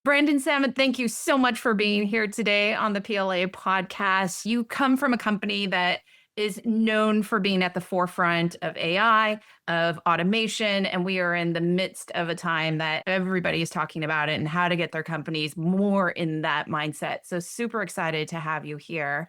Brandon Sammut, thank you so much for being here today on the PLA podcast. You come from a company that is known for being at the forefront of AI, of automation, and we are in the midst of a time that everybody is talking about it and how to get their companies more in that mindset. So super excited to have you here.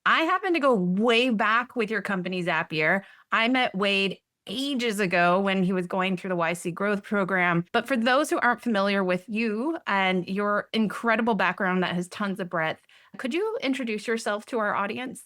I happen to go way back with your company, Zapier. I met Wade ages ago when he was going through the YC growth program. But for those who aren't familiar with you and your incredible background that has tons of breadth, could you introduce yourself to our audience?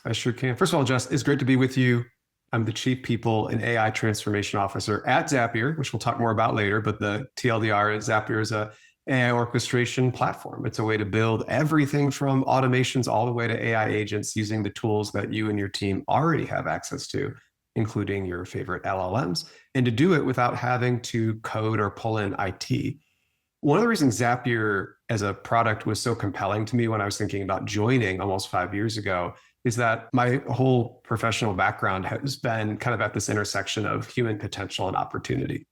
I sure can. First of all, Jess, it's great to be with you. I'm the Chief People and AI Transformation Officer at Zapier, which we'll talk more about later. But the TLDR is Zapier is a AI orchestration platform. It's a way to build everything from automations all the way to AI agents using the tools that you and your team already have access to, including your favorite LLMs, and to do it without having to code or pull in IT. One of the reasons Zapier as a product was so compelling to me when I was thinking about joining almost 5 years ago is that my whole professional background has been kind of at this intersection of human potential and opportunity.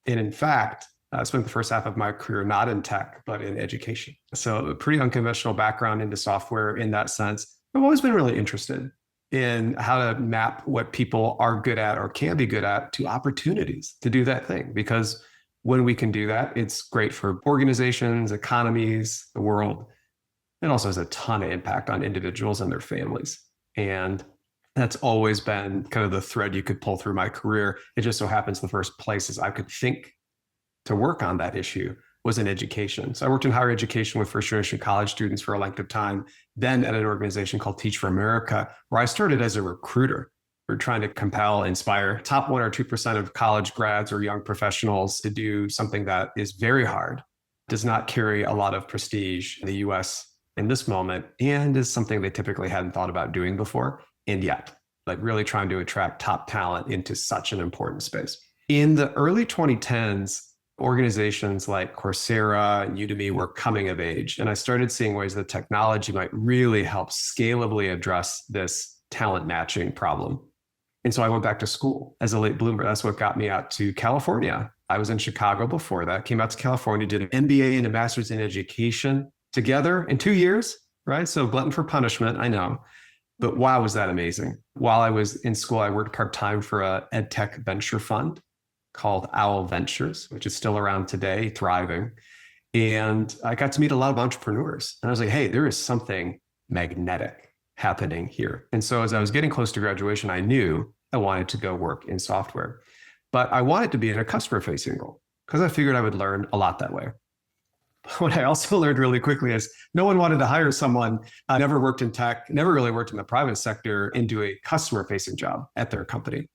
And in fact, I spent the first half of my career not in tech, but in education. So a pretty unconventional background into software in that sense. I've always been really interested in how to map what people are good at or can be good at to opportunities to do that thing. Because when we can do that, it's great for organizations, economies, the world. It also has a ton of impact on individuals and their families. And that's always been kind of the thread you could pull through my career. It just so happens the first places I could think to work on that issue was in education. So I worked in higher education with first generation college students for a length of time, then at an organization called Teach for America, where I started as a recruiter. We're trying to compel, inspire top 1 or 2% of college grads or young professionals to do something that is very hard, does not carry a lot of prestige in the US in this moment, and is something they typically hadn't thought about doing before. And yet, like really trying to attract top talent into such an important space. In the early 2010s, organizations like Coursera and Udemy were coming of age. And I started seeing ways that technology might really help scalably address this talent matching problem. And so I went back to school as a late bloomer. That's what got me out to California. I was in Chicago before that, came out to California, did an MBA and a master's in education together in 2 years, right? So glutton for punishment, I know. But wow, was that amazing. While I was in school, I worked part-time for a ed tech venture fund called Owl Ventures, which is still around today, thriving. And I got to meet a lot of entrepreneurs. And I was like, hey, there is something magnetic happening here. And so as I was getting close to graduation, I knew I wanted to go work in software. But I wanted to be in a customer-facing role because I figured I would learn a lot that way. What I also learned really quickly is no one wanted to hire someone never worked in tech, never really worked in the private sector, and do a customer-facing job at their company.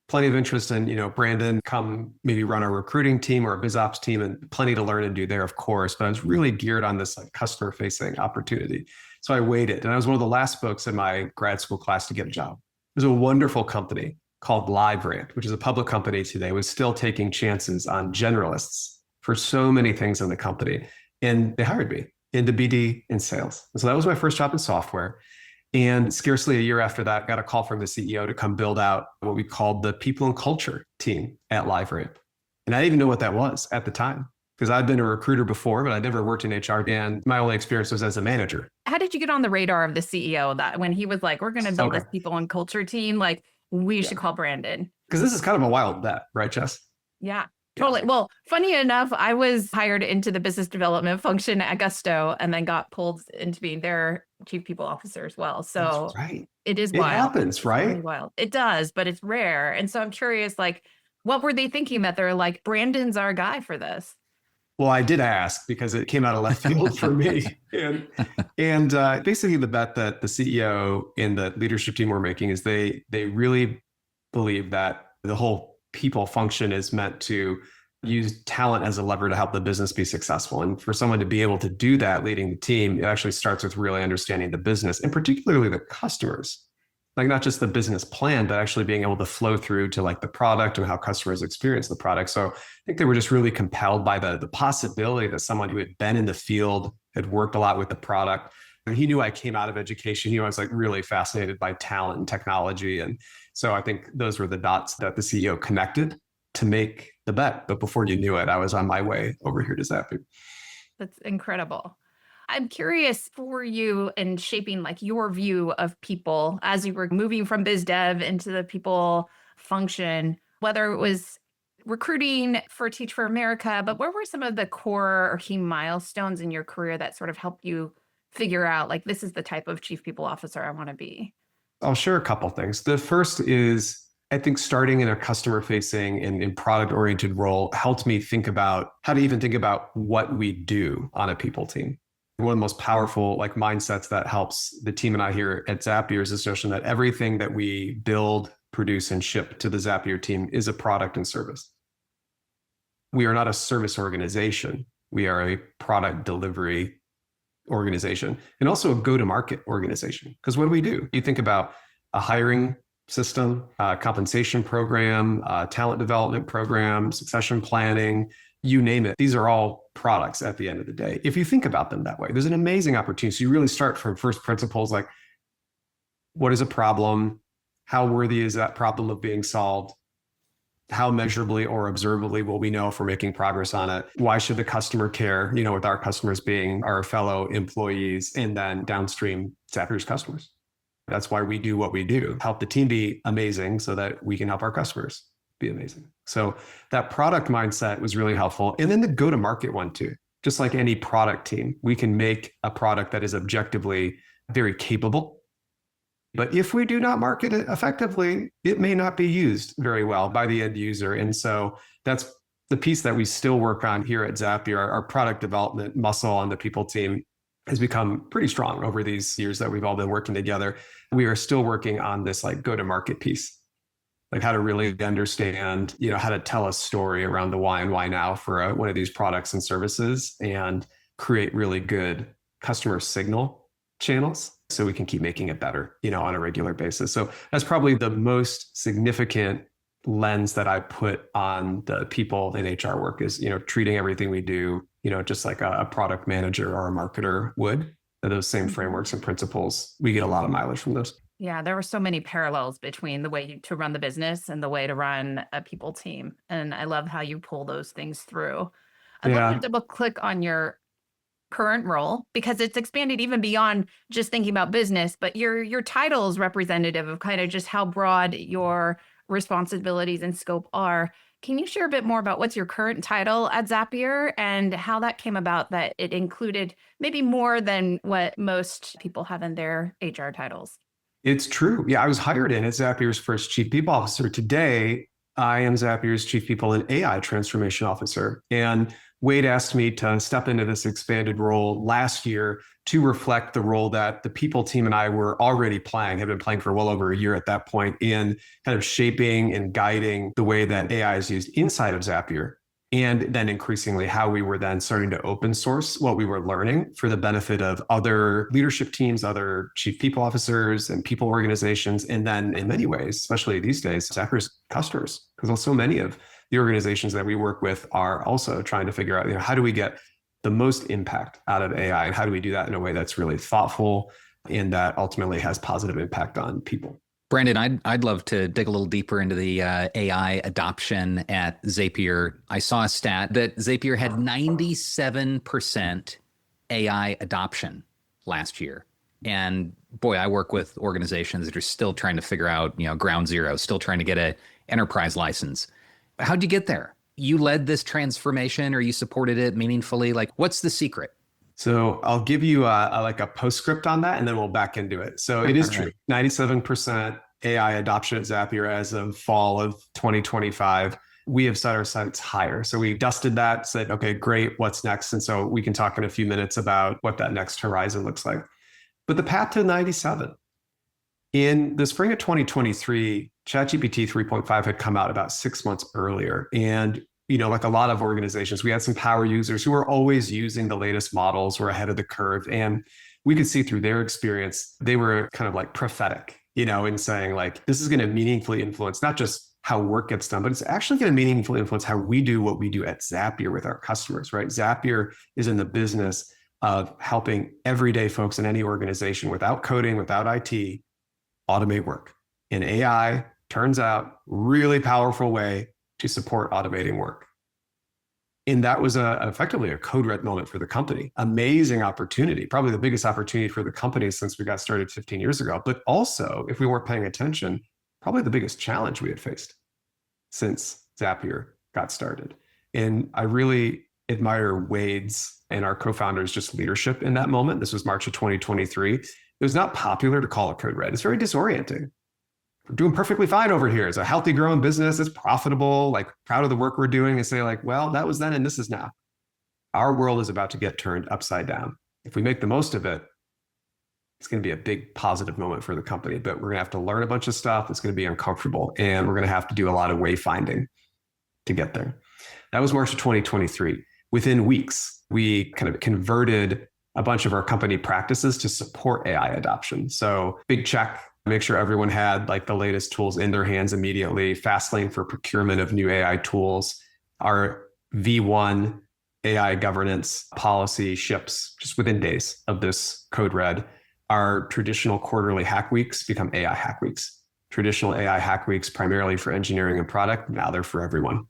Plenty of interest in, Brandon, come maybe run a recruiting team or a biz ops team, and plenty to learn and do there, of course. But I was really geared on this customer-facing opportunity. So I waited, and I was one of the last folks in my grad school class to get a job. It was a wonderful company called LiveRamp, which is a public company today, was still taking chances on generalists for so many things in the company. And they hired me into BD and sales. And so that was my first job in software. And scarcely a year after that, got a call from the CEO to come build out what we called the people and culture team at LiveRamp. And I didn't even know what that was at the time because I'd been a recruiter before, but I never worked in HR. And my only experience was as a manager. How did you get on the radar of the CEO that when he was like, we're going to build this people and culture team, like we should call Brandon? Because this is kind of a wild bet, right, Jess? Yeah. Totally. Well, funny enough, I was hired into the business development function at Gusto and then got pulled into being their chief people officer as well. So that's right. It is wild. It happens, right? Really wild. It does, but it's rare. And so I'm curious, what were they thinking that they're like, Brandon's our guy for this? Well, I did ask because it came out of left field for me. And basically the bet that the CEO and the leadership team were making is they really believe that the whole people function is meant to use talent as a lever to help the business be successful. And for someone to be able to do that leading the team, it actually starts with really understanding the business and particularly the customers, like not just the business plan, but actually being able to flow through to like the product and how customers experience the product. So I think they were just really compelled by the possibility that someone who had been in the field, had worked a lot with the product. And he knew I came out of education. He knew I was like really fascinated by talent and technology. And so I think those were the dots that the CEO connected to make the bet. But before you knew it, I was on my way over here to Zapier. That's incredible. I'm curious for you in shaping like your view of people as you were moving from biz dev into the people function, whether it was recruiting for Teach for America, but what were some of the core or key milestones in your career that sort of helped you figure out like this is the type of chief people officer I want to be? I'll share a couple things. The first is, I think starting in a customer facing and in product oriented role helped me think about how to even think about what we do on a people team. One of the most powerful like mindsets that helps the team and I here at Zapier is this notion that everything that we build, produce, and ship to the Zapier team is a product and service. We are not a service organization. We are a product delivery organization and also a go-to-market organization. Because what do? You think about a hiring system, compensation program, talent development program, succession planning, you name it. These are all products at the end of the day. If you think about them that way, there's an amazing opportunity. So you really start from first principles, like what is a problem? How worthy is that problem of being solved? How measurably or observably will we know if we're making progress on it? Why should the customer care? With our customers being our fellow employees and then downstream Zapier's customers. That's why we do what we do, help the team be amazing so that we can help our customers be amazing. So that product mindset was really helpful. And then the go-to-market one too. Just like any product team, we can make a product that is objectively very capable. But if we do not market it effectively, it may not be used very well by the end user. And so that's the piece that we still work on here at Zapier. Our product development muscle on the people team has become pretty strong over these years that we've all been working together. We are still working on this like go-to-market piece, like how to really understand, how to tell a story around the why and why now for one of these products and services and create really good customer signal channels so we can keep making it better, on a regular basis. So that's probably the most significant lens that I put on the people in HR work is, treating everything we do, just like a product manager or a marketer would. Those same frameworks and principles, we get a lot of mileage from those. Yeah, there were so many parallels between the way to run the business and the way to run a people team. And I love how you pull those things through. I'd love to double click on your current role because it's expanded even beyond just thinking about business, but your title is representative of kind of just how broad your responsibilities and scope are. Can you share a bit more about what's your current title at Zapier and how that came about that it included maybe more than what most people have in their HR titles? It's true. Yeah, I was hired in as Zapier's first chief people officer. Today, I am Zapier's chief people and AI transformation officer. And Wade asked me to step into this expanded role last year to reflect the role that the people team and I were already playing, had been playing for well over a year at that point, in kind of shaping and guiding the way that AI is used inside of Zapier. And then increasingly how we were then starting to open source what we were learning for the benefit of other leadership teams, other chief people officers and people organizations. And then in many ways, especially these days, Zapier's customers, because so many of the organizations that we work with are also trying to figure out, how do we get the most impact out of AI? And how do we do that in a way that's really thoughtful and that ultimately has positive impact on people? Brandon, I'd love to dig a little deeper into the AI adoption at Zapier. I saw a stat that Zapier had 97% AI adoption last year. And boy, I work with organizations that are still trying to figure out, ground zero, still trying to get an enterprise license. How'd you get there? You led this transformation or you supported it meaningfully? Like, what's the secret? So I'll give you a postscript on that, and then we'll back into it. So it is true. 97% AI adoption at Zapier as of fall of 2025. We have set our sights higher. So we dusted that, said, okay, great, what's next? And so we can talk in a few minutes about what that next horizon looks like. But the path to 97. In the spring of 2023, ChatGPT 3.5 had come out about 6 months earlier. And like a lot of organizations, we had some power users who were always using the latest models, were ahead of the curve. And we could see through their experience, they were kind of like prophetic, in saying like, this is going to meaningfully influence not just how work gets done, but it's actually going to meaningfully influence how we do what we do at Zapier with our customers, right? Zapier is in the business of helping everyday folks in any organization without coding, without IT, automate work. And AI turns out really powerful way to support automating work. And that was effectively a code red moment for the company. Amazing opportunity, probably the biggest opportunity for the company since we got started 15 years ago. But also, if we weren't paying attention, probably the biggest challenge we had faced since Zapier got started. And I really admire Wade's and our co-founders' just leadership in that moment. This was March of 2023. It was not popular to call it code red. It's very disorienting. We're doing perfectly fine over here. It's a healthy, growing business. It's profitable, like proud of the work we're doing, and say like, well, that was then and this is now. Our world is about to get turned upside down. If we make the most of it, it's going to be a big positive moment for the company, but we're going to have to learn a bunch of stuff. It's going to be uncomfortable, and we're going to have to do a lot of wayfinding to get there. That was March of 2023. Within weeks, we kind of converted a bunch of our company practices to support AI adoption. So big check, make sure everyone had like the latest tools in their hands immediately. Fastlane for procurement of new AI tools. Our V1 AI governance policy ships just within days of this code red. Our traditional quarterly hack weeks become AI hack weeks. Traditional AI hack weeks primarily for engineering and product. Now they're for everyone.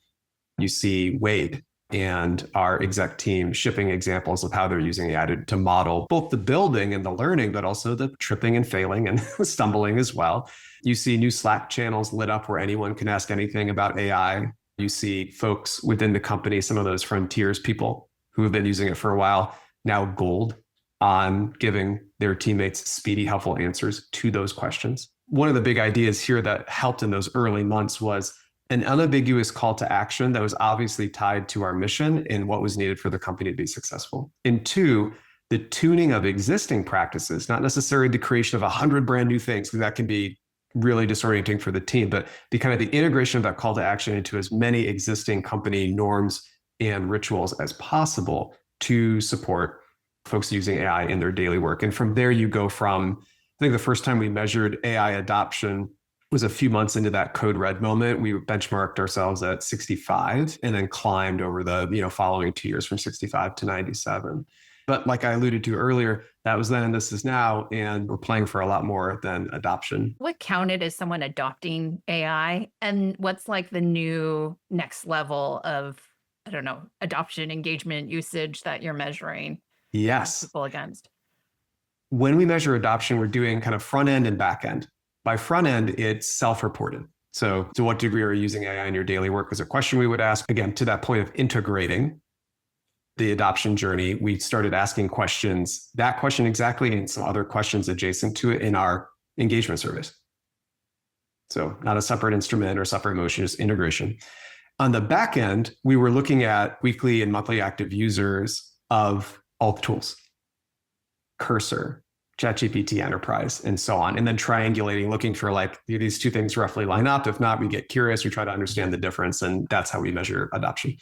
You see Wade and our exec team shipping examples of how they're using AI to model both the building and the learning, but also the tripping and failing and stumbling as well. You see new Slack channels lit up where anyone can ask anything about AI. You see folks within the company, some of those frontiers people who have been using it for a while, now gold on giving their teammates speedy, helpful answers to those questions. One of the big ideas here that helped in those early months was an unambiguous call to action that was obviously tied to our mission and what was needed for the company to be successful. And two, the tuning of existing practices, not necessarily the creation of 100 brand new things, because that can be really disorienting for the team, but the kind of the integration of that call to action into as many existing company norms and rituals as possible to support folks using AI in their daily work. And from there, you go from, I think the first time we measured AI adoption was a few months into that code red moment. We benchmarked ourselves at 65 and then climbed over the following 2 years from 65 to 97. But like I alluded to earlier, that was then and this is now, and we're playing for a lot more than adoption. What counted as someone adopting AI, and what's like the new next level of, I don't know, adoption, engagement, usage that you're measuring? Yes. People against. When we measure adoption, we're doing kind of front end and back end. By front end, it's self-reported. So to what degree are you using AI in your daily work was a question we would ask. Again, to that point of integrating the adoption journey, we started asking questions, that question exactly, and some other questions adjacent to it in our engagement surveys. So not a separate instrument or separate motion, just integration. On the back end, we were looking at weekly and monthly active users of all the tools, Cursor, ChatGPT Enterprise, and so on. And then triangulating, looking for like, do these two things roughly line up? If not, we get curious, we try to understand the difference, and that's how we measure adoption.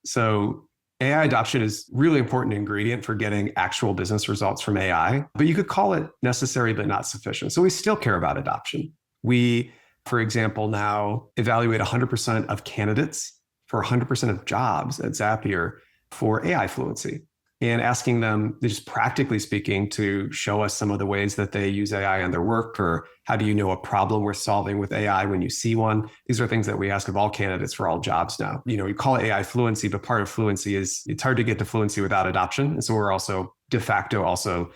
So AI adoption is really important ingredient for getting actual business results from AI, but you could call it necessary but not sufficient. So we still care about adoption. We, for example, now evaluate 100% of candidates for 100% of jobs at Zapier for AI fluency, and asking them, just practically speaking, to show us some of the ways that they use AI in their work, or how do you know a problem worth solving with AI when you see one? These are things that we ask of all candidates for all jobs now. We call it AI fluency, but part of fluency is it's hard to get to fluency without adoption. And so we're also de facto also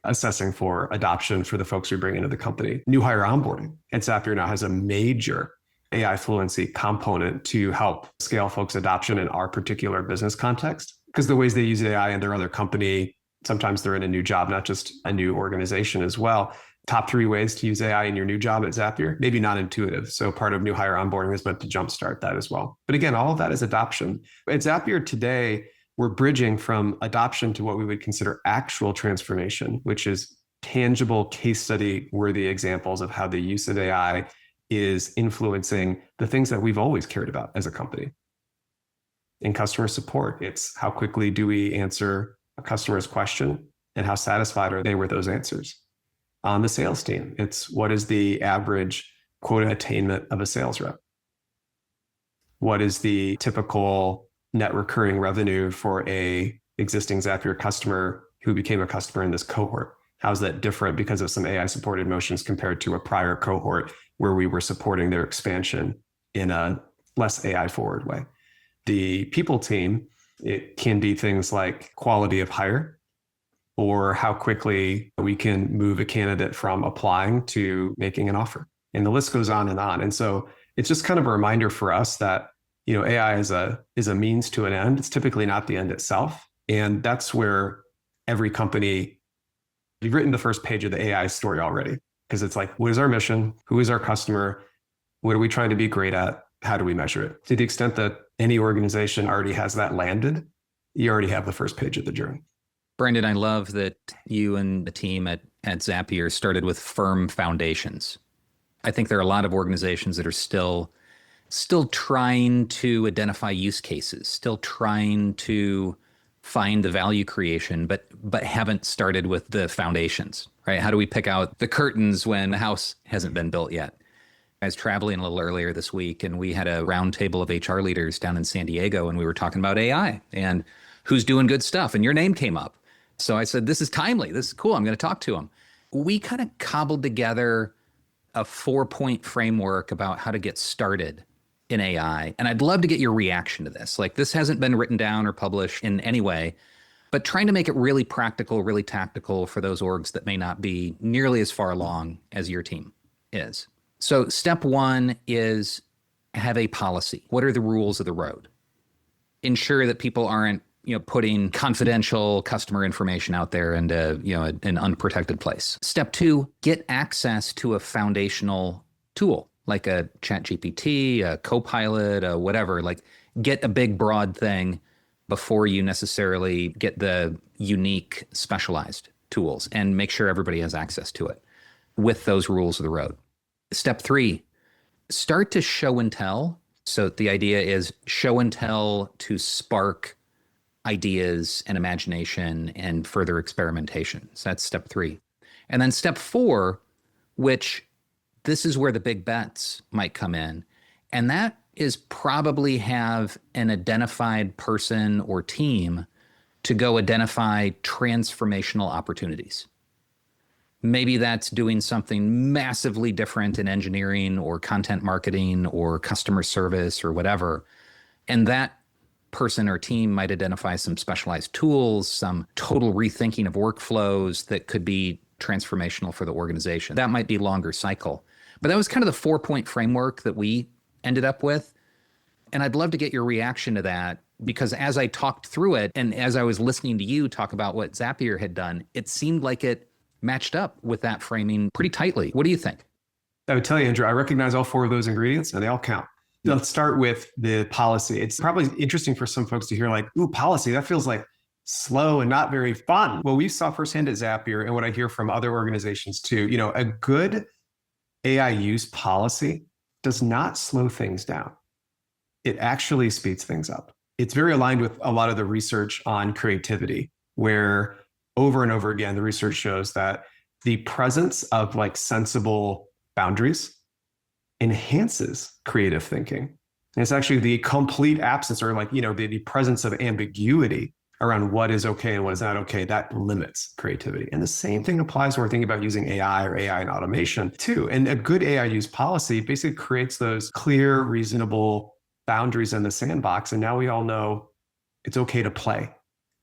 assessing for adoption for the folks we bring into the company. New hire onboarding at Zapier now has a major AI fluency component to help scale folks' adoption in our particular business context. Because the ways they use AI in their other company, sometimes they're in a new job, not just a new organization as well. Top 3 ways to use AI in your new job at Zapier, maybe not intuitive. So part of new hire onboarding is meant to jumpstart that as well. But again, all of that is adoption. At Zapier today, we're bridging from adoption to what we would consider actual transformation, which is tangible case study worthy examples of how the use of AI is influencing the things that we've always cared about as a company. In customer support, it's how quickly do we answer a customer's question and how satisfied are they with those answers. On the sales team, it's what is the average quota attainment of a sales rep? What is the typical net recurring revenue for a existing Zapier customer who became a customer in this cohort? How's that different because of some AI supported motions compared to a prior cohort where we were supporting their expansion in a less AI forward way? The people team, It can be things like quality of hire or how quickly we can move a candidate from applying to making an offer. And the list goes on and on. And so it's just kind of a reminder for us that, AI is a means to an end. It's typically not the end itself. And that's where every company, you've written the first page of the AI story already, because it's like, what is our mission? Who is our customer? What are we trying to be great at? How do we measure it? To the extent that any organization already has that landed, you already have the first page of the journey. Brandon, I love that you and the team at Zapier started with firm foundations. I think there are a lot of organizations that are still trying to identify use cases, still trying to find the value creation, but haven't started with the foundations, right? How do we pick out the curtains when the house hasn't been built yet? I was traveling a little earlier this week, and we had a roundtable of HR leaders down in San Diego, and we were talking about AI and who's doing good stuff, and your name came up. So I said, this is timely. This is cool. I'm going to talk to them. We kind of cobbled together a 4-point framework about how to get started in AI. And I'd love to get your reaction to this. Like, this hasn't been written down or published in any way, but trying to make it really practical, really tactical for those orgs that may not be nearly as far along as your team is. So step one is have a policy. What are the rules of the road? Ensure that people aren't, putting confidential customer information out there into, an unprotected place. Step two, get access to a foundational tool like a ChatGPT, a Copilot, whatever. Like, get a big, broad thing before you necessarily get the unique, specialized tools, and make sure everybody has access to it with those rules of the road. Step three, start to show and tell. So the idea is show and tell to spark ideas and imagination and further experimentation. So that's step three. And then step four, which this is where the big bets might come in. And that is probably have an identified person or team to go identify transformational opportunities. Maybe that's doing something massively different in engineering or content marketing or customer service or whatever. And that person or team might identify some specialized tools, some total rethinking of workflows that could be transformational for the organization. That might be longer cycle. But that was kind of the 4-point framework that we ended up with. And I'd love to get your reaction to that, because as I talked through it and as I was listening to you talk about what Zapier had done, it seemed like it matched up with that framing pretty tightly. What do you think? I would tell you, Andrew, I recognize all 4 of those ingredients and they all count. Let's start with the policy. It's probably interesting for some folks to hear like, ooh, policy, that feels like slow and not very fun. Well, we saw firsthand at Zapier, and what I hear from other organizations too, a good AI use policy does not slow things down. It actually speeds things up. It's very aligned with a lot of the research on creativity, where over and over again, the research shows that the presence of like sensible boundaries enhances creative thinking. And it's actually the complete absence or like, the presence of ambiguity around what is okay and what is not okay that limits creativity. And the same thing applies when we're thinking about using AI or AI and automation too. And a good AI use policy basically creates those clear, reasonable boundaries in the sandbox. And now we all know it's okay to play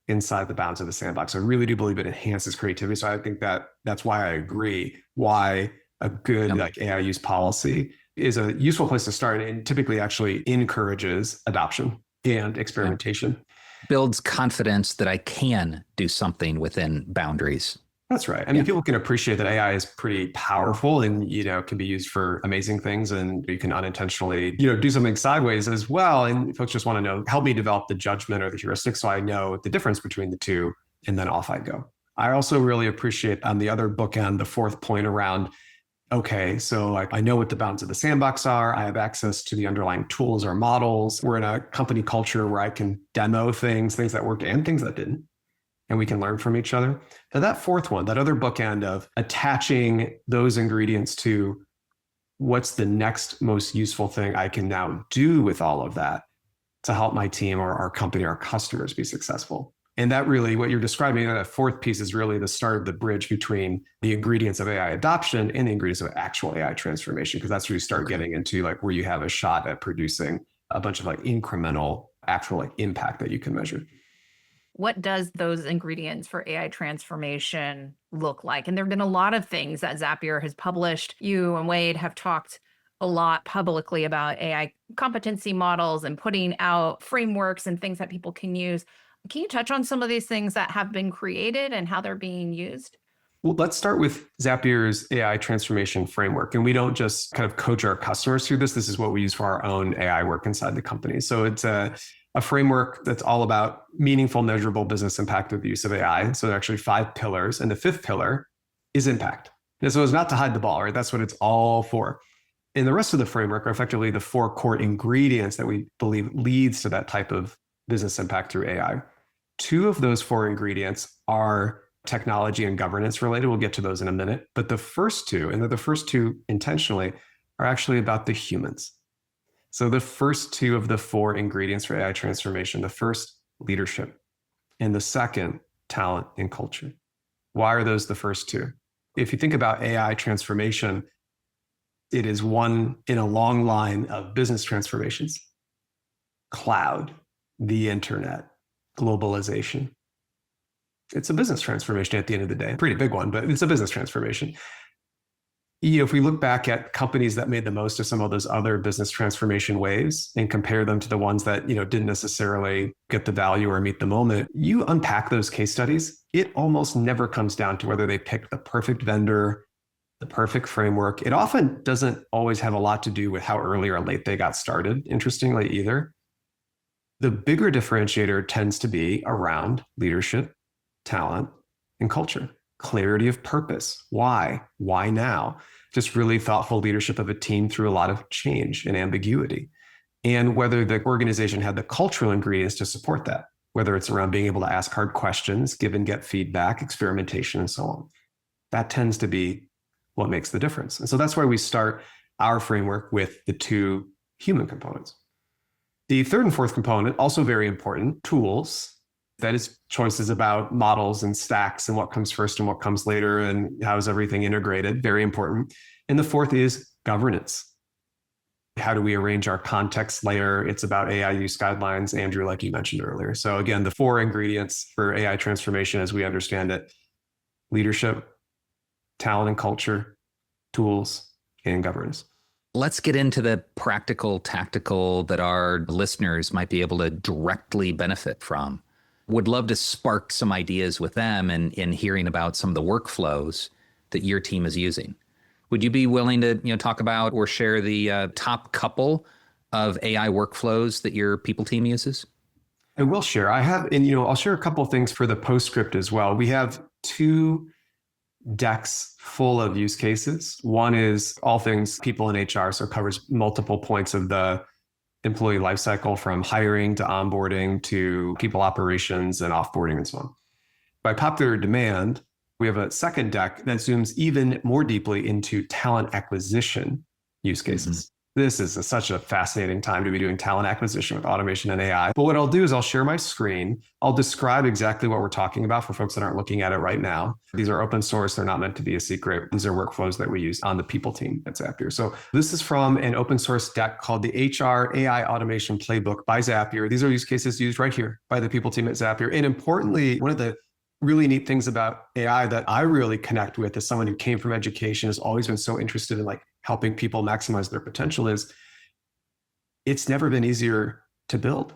inside the bounds of the sandbox. I really do believe it enhances creativity. So I think that's why I agree why a good like AI use policy is a useful place to start, and typically actually encourages adoption and experimentation. Builds confidence that I can do something within boundaries. That's right. I mean, people can appreciate that AI is pretty powerful and, can be used for amazing things, and you can unintentionally, do something sideways as well. And folks just want to know, help me develop the judgment or the heuristic so I know the difference between the two, and then off I go. I also really appreciate on the other bookend, the 4th point around, okay, so I know what the bounds of the sandbox are. I have access to the underlying tools or models. We're in a company culture where I can demo things that worked and things that didn't, and we can learn from each other. Now that 4th one, that other bookend of attaching those ingredients to what's the next most useful thing I can now do with all of that to help my team or our company, our customers be successful. And that really, what you're describing, that 4th piece is really the start of the bridge between the ingredients of AI adoption and the ingredients of actual AI transformation, because that's where you start getting into like where you have a shot at producing a bunch of like incremental actual impact that you can measure. What does those ingredients for AI transformation look like? And there have been a lot of things that Zapier has published. You and Wade have talked a lot publicly about AI competency models and putting out frameworks and things that people can use. Can you touch on some of these things that have been created and how they're being used? Well, let's start with Zapier's AI transformation framework. And we don't just kind of coach our customers through this. This is what we use for our own AI work inside the company. So it's a framework that's all about meaningful, measurable business impact with the use of AI. So there are actually 5 pillars. And the 5th pillar is impact. And so it's not to hide the ball, right? That's what it's all for. And the rest of the framework are effectively the 4 core ingredients that we believe leads to that type of business impact through AI. 2 of those 4 ingredients are technology and governance related. We'll get to those in a minute. But the first 2, and they're the first 2 intentionally, are actually about the humans. So the first 2 of the 4 ingredients for AI transformation, the first, leadership, and the second, talent and culture. Why are those the first 2? If you think about AI transformation, it is one in a long line of business transformations. Cloud, the internet, globalization. It's a business transformation at the end of the day. Pretty big one, but it's a business transformation. If we look back at companies that made the most of some of those other business transformation waves and compare them to the ones that, didn't necessarily get the value or meet the moment, you unpack those case studies, it almost never comes down to whether they picked the perfect vendor, the perfect framework. It often doesn't always have a lot to do with how early or late they got started, interestingly, either. The bigger differentiator tends to be around leadership, talent, and culture. Clarity of purpose. Why? Why now? Just really thoughtful leadership of a team through a lot of change and ambiguity. And whether the organization had the cultural ingredients to support that, whether it's around being able to ask hard questions, give and get feedback, experimentation, and so on. That tends to be what makes the difference. And so that's why we start our framework with the 2 human components. The 3rd and 4th component, also very important, tools. That is choices about models and stacks and what comes first and what comes later and how is everything integrated, very important. And the 4th is governance. How do we arrange our context layer? It's about AI use guidelines, Andrew, like you mentioned earlier. So again, the 4 ingredients for AI transformation as we understand it: leadership, talent and culture, tools, and governance. Let's get into the practical, tactical that our listeners might be able to directly benefit from. Would love to spark some ideas with them and in hearing about some of the workflows that your team is using. Would you be willing to talk about or share the top couple of AI workflows that your people team uses? I will share. I have, and I'll share a couple of things for the postscript as well. We have 2 decks full of use cases. One is all things people in HR, so it covers multiple points of the employee lifecycle, from hiring to onboarding to people operations and offboarding and so on. By popular demand, we have a second deck that zooms even more deeply into talent acquisition use cases. This is such a fascinating time to be doing talent acquisition with automation and AI. But what I'll do is I'll share my screen. I'll describe exactly what we're talking about for folks that aren't looking at it right now. These are open source. They're not meant to be a secret. These are workflows that we use on the people team at Zapier. So this is from an open source deck called the HR AI Automation Playbook by Zapier. These are use cases used right here by the people team at Zapier. And importantly, one of the really neat things about AI that I really connect with as someone who came from education, has always been so interested in helping people maximize their potential, is it's never been easier to build.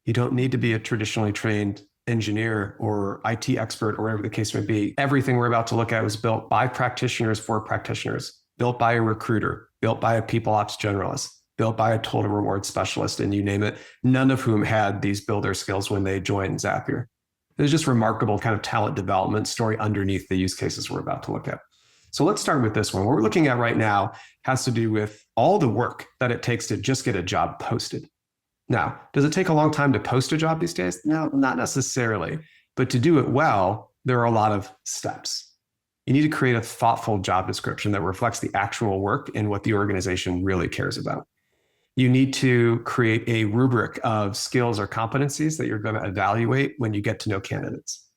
You don't need to be a traditionally trained engineer or IT expert or whatever the case may be. Everything we're about to look at was built by practitioners for practitioners, built by a recruiter, built by a people ops generalist, built by a total reward specialist, and you name it, none of whom had these builder skills when they joined Zapier. There's just remarkable kind of talent development story underneath the use cases we're about to look at. So let's start with this one. What we're looking at right now has to do with all the work that it takes to just get a job posted. Now, does it take a long time to post a job these days? No, not necessarily. But to do it well, there are a lot of steps. You need to create a thoughtful job description that reflects the actual work and what the organization really cares about. You need to create a rubric of skills or competencies that you're going to evaluate when you get to know candidates.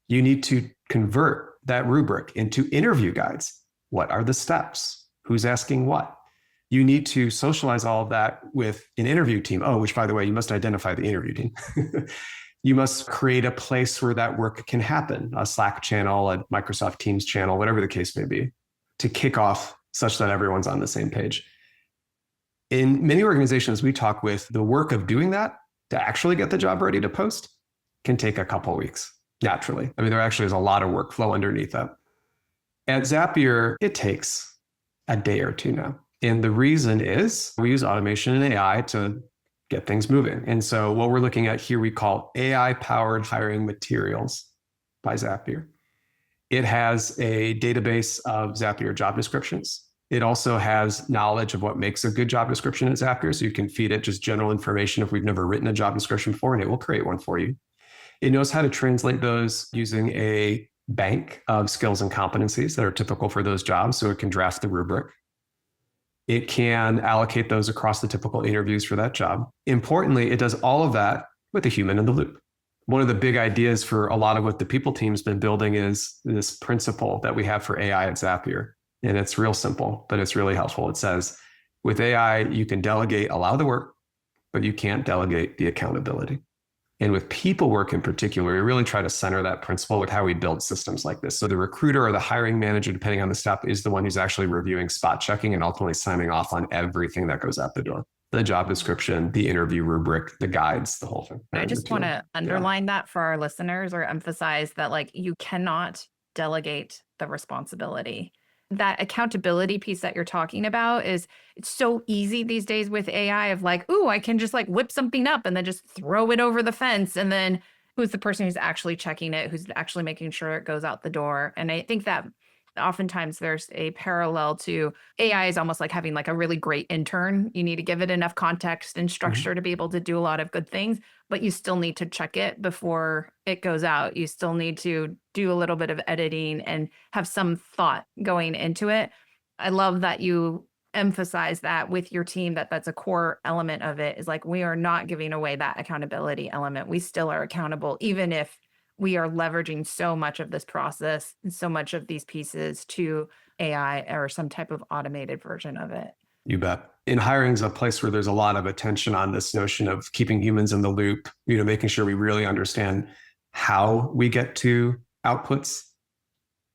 You need to convert that rubric into interview guides. What are the steps? Who's asking what? You need to socialize all of that with an interview team. Oh, which by the way, you must identify the interview team. You must create a place where that work can happen, a Slack channel, a Microsoft Teams channel, whatever the case may be, to kick off such that everyone's on the same page. In many organizations we talk with, the work of doing that to actually get the job ready to post can take a couple of weeks, naturally. I mean, there actually is a lot of workflow underneath that. At Zapier, it takes a day or two now. And the reason is we use automation and AI to get things moving. And so what we're looking at here, we call AI-powered hiring materials by Zapier. It has a database of Zapier job descriptions. It also has knowledge of what makes a good job description at Zapier. So you can feed it just general information if we've never written a job description before, and it will create one for you. It knows how to translate those using a bank of skills and competencies that are typical for those jobs. So it can draft the rubric. It can allocate those across the typical interviews for that job. Importantly, it does all of that with a human in the loop. One of the big ideas for a lot of what the people team's been building is this principle that we have for AI at Zapier. And it's real simple, but it's really helpful. It says, with AI, you can delegate a lot of the work, but you can't delegate the accountability. And with people work in particular, we really try to center that principle with how we build systems like this. So the recruiter or the hiring manager, depending on the step, is the one who's actually reviewing, spot checking, and ultimately signing off on everything that goes out the door. The job description, the interview rubric, the guides, the whole thing. I just want to underline that for our listeners, or emphasize that like you cannot delegate the responsibility. That accountability piece that you're talking about it's so easy these days with AI of like, ooh, I can just like whip something up and then just throw it over the fence. And then who's the person who's actually checking it, who's actually making sure it goes out the door? And I think that oftentimes there's a parallel to AI is almost like having like a really great intern. You need to give it enough context and structure to be able to do a lot of good things, but you still need to check it before it goes out. You still need to do a little bit of editing and have some thought going into it. I love that you emphasize that with your team, that's a core element of it, is like, we are not giving away that accountability element. We still are accountable, even if we are leveraging so much of this process and so much of these pieces to AI or some type of automated version of it. You bet. In hiring is a place where there's a lot of attention on this notion of keeping humans in the loop, making sure we really understand how we get to outputs,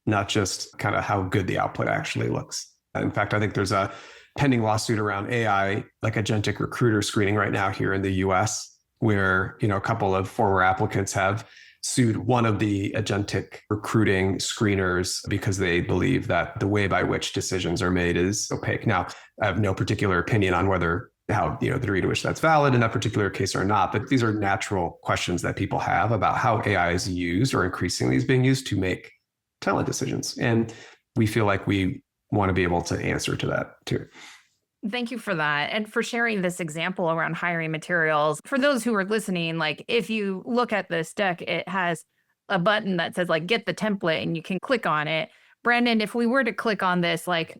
not just kind of how good the output actually looks. In fact, I think there's a pending lawsuit around AI, like agentic recruiter screening right now here in the US, where, a couple of former applicants have sued one of the agentic recruiting screeners because they believe that the way by which decisions are made is opaque. Now, I have no particular opinion on how the degree to which that's valid in that particular case or not, but these are natural questions that people have about how AI is used or increasingly is being used to make talent decisions. And we feel like we want to be able to answer to that too. Thank you for that. And for sharing this example around hiring materials. For those who are listening, like if you look at this deck, it has a button that says like, get the template, and you can click on it. Brandon, if we were to click on this, like,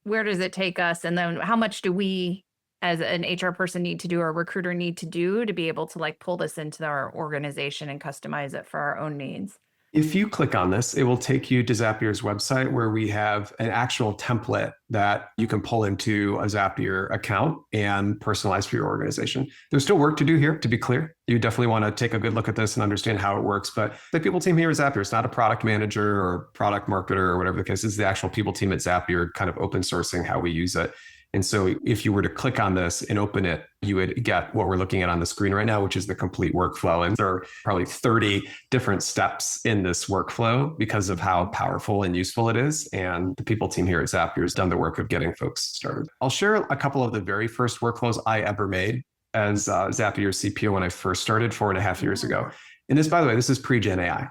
where does it take us? And then how much do we as an HR person need to do, or a recruiter need to do to be able to like pull this into our organization and customize it for our own needs? If you click on this, it will take you to Zapier's website, where we have an actual template that you can pull into a Zapier account and personalize for your organization. There's still work to do here, to be clear. You definitely want to take a good look at this and understand how it works. But the people team here at Zapier, it's not a product manager or product marketer or whatever the case is. The actual people team at Zapier kind of open sourcing how we use it. And so if you were to click on this and open it, you would get what we're looking at on the screen right now, which is the complete workflow. And there are probably 30 different steps in this workflow because of how powerful and useful it is. And the people team here at Zapier has done the work of getting folks started. I'll share a couple of the very first workflows I ever made as Zapier CPO when I first started 4.5 years ago. And this, by the way, this is pre-Gen AI.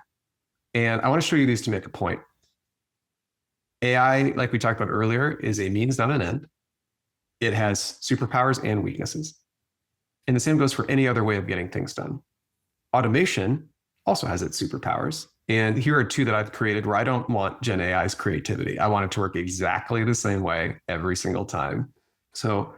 And I want to show you these to make a point. AI, like we talked about earlier, is a means, not an end. It has superpowers and weaknesses. And the same goes for any other way of getting things done. Automation also has its superpowers. And here are two that I've created where I don't want Gen AI's creativity. I want it to work exactly the same way every single time. So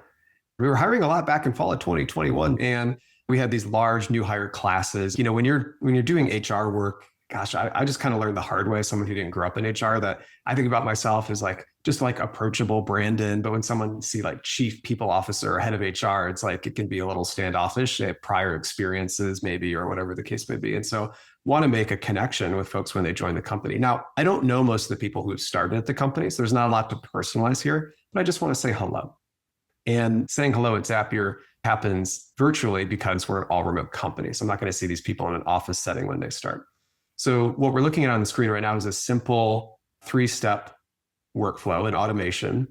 we were hiring a lot back in fall of 2021, and we had these large new hire classes. When you're doing HR work, gosh, I just kind of learned the hard way, someone who didn't grow up in HR, that I think about myself as like, just like approachable Brandon. But when someone see like chief people officer or head of HR, it's like, it can be a little standoffish. They have prior experiences maybe, or whatever the case may be. And so want to make a connection with folks when they join the company. Now, I don't know most of the people who have started at the company, so there's not a lot to personalize here, but I just want to say hello. And saying hello at Zapier happens virtually because we're all remote companies. I'm not going to see these people in an office setting when they start. So what we're looking at on the screen right now is a simple 3-step workflow and automation.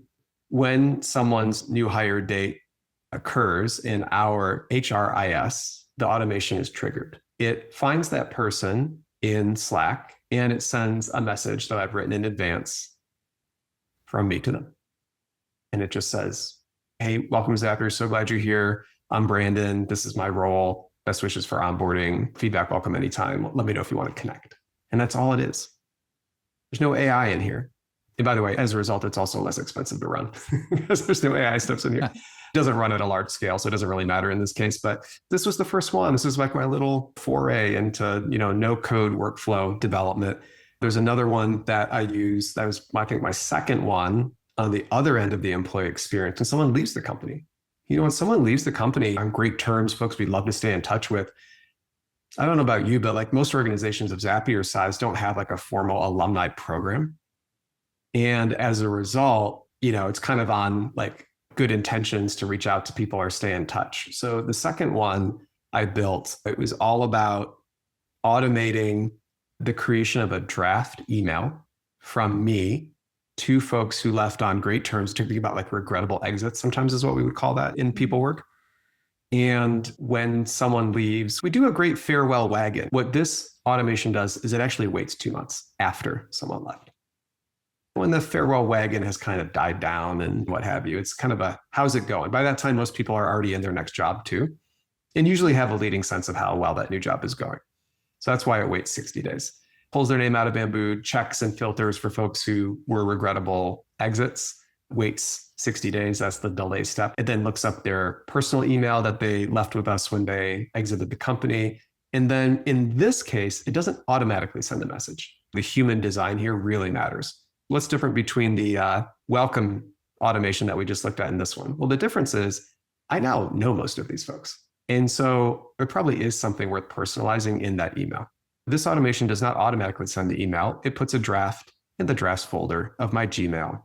When someone's new hire date occurs in our HRIS, the automation is triggered. It finds that person in Slack and it sends a message that I've written in advance from me to them. And it just says, hey, welcome to Zapier. So glad you're here. I'm Brandon. This is my role. Best wishes for onboarding. Feedback welcome anytime. Let me know if you want to connect. And that's all it is. There's no AI in here. And by the way, as a result, it's also less expensive to run because there's no AI steps in here. It doesn't run at a large scale, so it doesn't really matter in this case. But this was the first one. This was like my little foray into, no code workflow development. There's another one that I use. That was, I think, my second one on the other end of the employee experience. When someone leaves the company, when someone leaves the company on great terms, folks we'd love to stay in touch with. I don't know about you, but like most organizations of Zapier size don't have like a formal alumni program. And as a result, it's kind of on like good intentions to reach out to people or stay in touch. So the second one I built, it was all about automating the creation of a draft email from me to folks who left on great terms, typically about like regrettable exits, sometimes is what we would call that in people work. And when someone leaves, we do a great farewell wagon. What this automation does is it actually waits 2 months after someone left. When the farewell wagon has kind of died down and what have you, it's kind of a, how's it going? By that time, most people are already in their next job too, and usually have a leading sense of how well that new job is going. So that's why it waits 60 days. Pulls their name out of Bamboo, checks and filters for folks who were regrettable exits, waits 60 days. That's the delay step. It then looks up their personal email that they left with us when they exited the company. And then in this case, it doesn't automatically send a message. The human design here really matters. What's different between the welcome automation that we just looked at in this one? Well, the difference is I now know most of these folks. And so there probably is something worth personalizing in that email. This automation does not automatically send the email. It puts a draft in the drafts folder of my Gmail.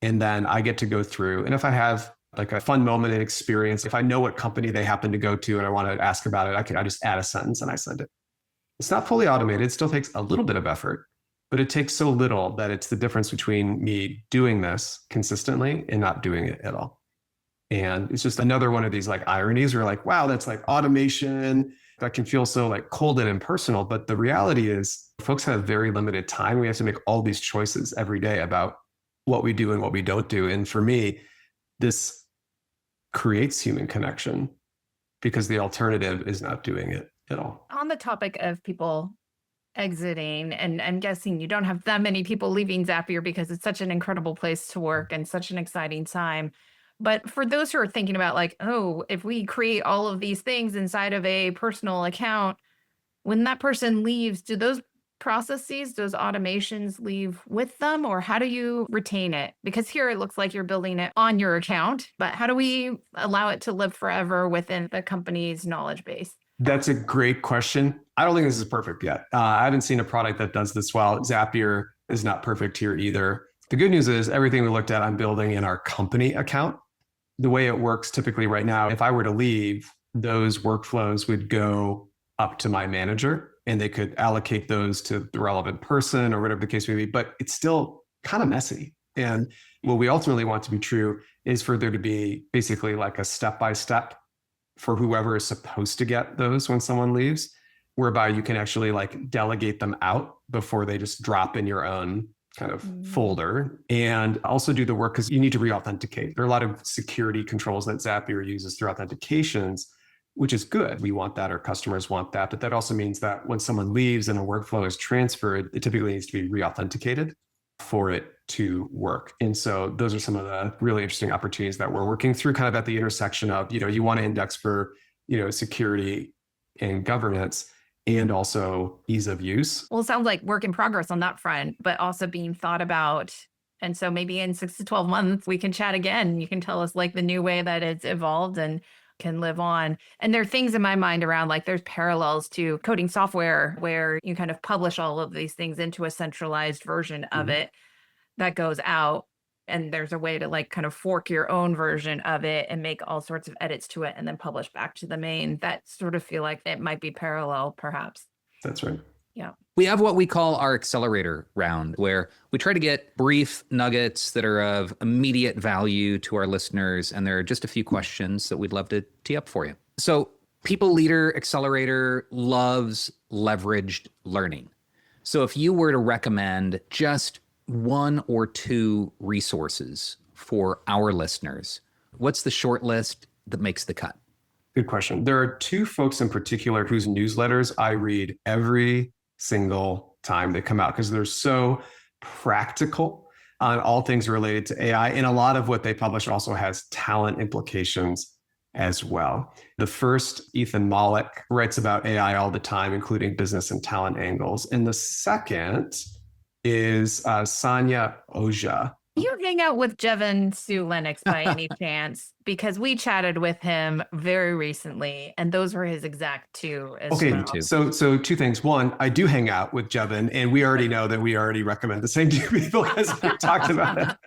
And then I get to go through. And if I have like a fun moment and experience, if I know what company they happen to go to and I want to ask about it, I just add a sentence and I send it. It's not fully automated. It still takes a little bit of effort, but it takes so little that it's the difference between me doing this consistently and not doing it at all. And it's just another one of these like ironies where like, wow, that's like automation that can feel so like cold and impersonal. But the reality is folks have very limited time. We have to make all these choices every day about what we do and what we don't do. And for me, this creates human connection because the alternative is not doing it at all. On the topic of people exiting, and I'm guessing you don't have that many people leaving Zapier because it's such an incredible place to work and such an exciting time. But for those who are thinking about like, oh, if we create all of these things inside of a personal account, when that person leaves, do those processes, those automations leave with them, or how do you retain it? Because here it looks like you're building it on your account, but how do we allow it to live forever within the company's knowledge base? That's a great question. I don't think this is perfect yet. I haven't seen a product that does this well. Zapier is not perfect here either. The good news is everything we looked at, I'm building in our company account. The way it works typically right now, if I were to leave, those workflows would go up to my manager and they could allocate those to the relevant person or whatever the case may be, but it's still kind of messy. And what we ultimately want to be true is for there to be basically like a step-by-step for whoever is supposed to get those when someone leaves, whereby you can actually like delegate them out before they just drop in your own kind of folder, and also do the work because you need to re-authenticate. There are a lot of security controls that Zapier uses through authentications, which is good. We want that, our customers want that. But that also means that when someone leaves and a workflow is transferred, it typically needs to be re-authenticated for it to work. And so those are some of the really interesting opportunities that we're working through kind of at the intersection of, you want to index for, security and governance. and also ease of use. Well, it sounds like work in progress on that front, but also being thought about. And so maybe in 6 to 12 months, we can chat again. You can tell us like the new way that it's evolved and can live on. And there are things in my mind around like there's parallels to coding software where you kind of publish all of these things into a centralized version of it that goes out. And there's a way to like kind of fork your own version of it and make all sorts of edits to it and then publish back to the main. That sort of feel like it might be parallel, perhaps. That's right. Yeah. We have what we call our accelerator round, where we try to get brief nuggets that are of immediate value to our listeners. And there are just a few questions that we'd love to tee up for you. So People Leader Accelerator loves leveraged learning. So if you were to recommend just one or two resources for our listeners, what's the short list that makes the cut? Good question. There are two folks in particular whose newsletters I read every single time they come out because they're so practical on all things related to AI. And a lot of what they publish also has talent implications as well. The first, Ethan Mollick, writes about AI all the time, including business and talent angles. And the second is Sanya Ojha. You hang out with Jevon Sue Lennox by any chance? Because we chatted with him very recently, and those were his exact two as well. So two things. One, I do hang out with Jevon, and we already know that we already recommend the same two people as we talked about it.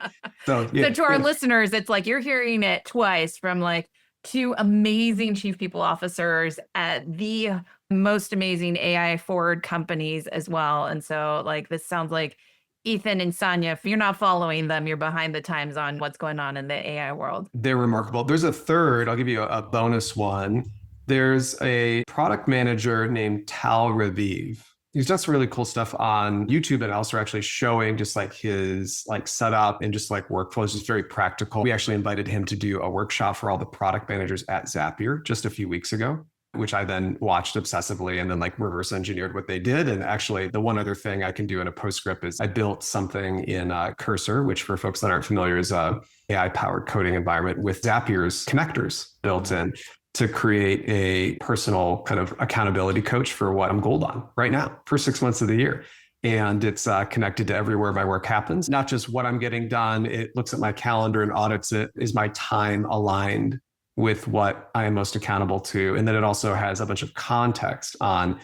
So to our listeners, it's like you're hearing it twice from like two amazing chief people officers at the most amazing AI forward companies as well. And so like this sounds like Ethan and Sanya, if you're not following them, you're behind the times on what's going on in the AI world. They're remarkable. There's a third, I'll give you a bonus one. There's a product manager named Tal Raviv. He's done some really cool stuff on YouTube and also actually showing just like his like setup and just like workflows, just very practical. We actually invited him to do a workshop for all the product managers at Zapier just a few weeks ago, which I then watched obsessively and then like reverse engineered what they did. And actually the one other thing I can do in a postscript is I built something in Cursor, which for folks that aren't familiar is a AI powered coding environment with Zapier's connectors built in to create a personal kind of accountability coach for what I'm gold on right now for 6 months of the year. And it's connected to everywhere my work happens, not just what I'm getting done. It looks at my calendar and audits it. Is my time aligned with what I am most accountable to? And then it also has a bunch of context on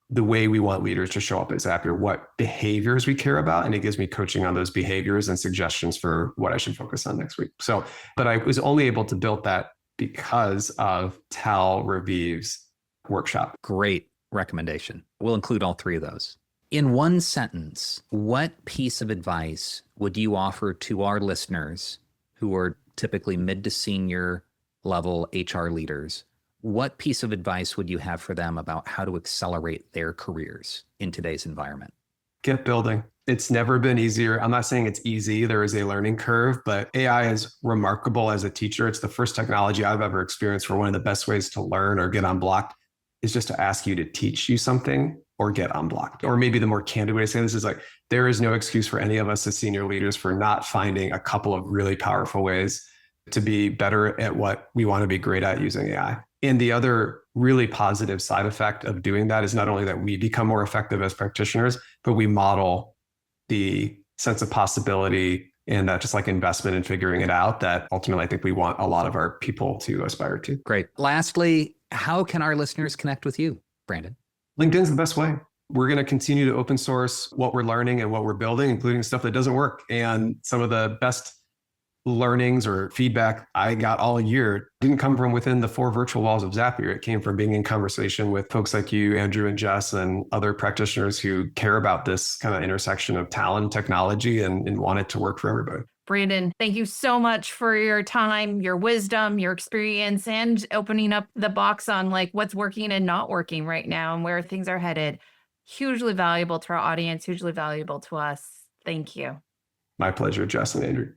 the way we want leaders to show up at Zapier, what behaviors we care about. And it gives me coaching on those behaviors and suggestions for what I should focus on next week. So, but I was only able to build that because of Tal Raviv's workshop. Great recommendation. We'll include all three of those. In one sentence, what piece of advice would you offer to our listeners who are typically mid to senior level HR leaders? What piece of advice would you have for them about how to accelerate their careers in today's environment? Get building. It's never been easier. I'm not saying it's easy. There is a learning curve, but AI is remarkable as a teacher. It's the first technology I've ever experienced where one of the best ways to learn or get unblocked is just to ask you to teach you something or get unblocked. Or maybe the more candid way to say this is like, there is no excuse for any of us as senior leaders for not finding a couple of really powerful ways to be better at what we want to be great at using AI. And the other really positive side effect of doing that is not only that we become more effective as practitioners, but we model the sense of possibility and that just like investment in figuring it out that ultimately I think we want a lot of our people to aspire to. Great. Lastly, how can our listeners connect with you, Brandon? LinkedIn's the best way. We're going to continue to open source what we're learning and what we're building, including stuff that doesn't work. And some of the best learnings or feedback I got all year didn't come from within the four virtual walls of Zapier. It came from being in conversation with folks like you, Andrew and Jess, and other practitioners who care about this kind of intersection of talent, technology, and want it to work for everybody. Brandon, thank you so much for your time, your wisdom, your experience, and opening up the box on like what's working and not working right now and where things are headed. Hugely valuable to our audience, hugely valuable to us. Thank you. My pleasure, Jess and Andrew.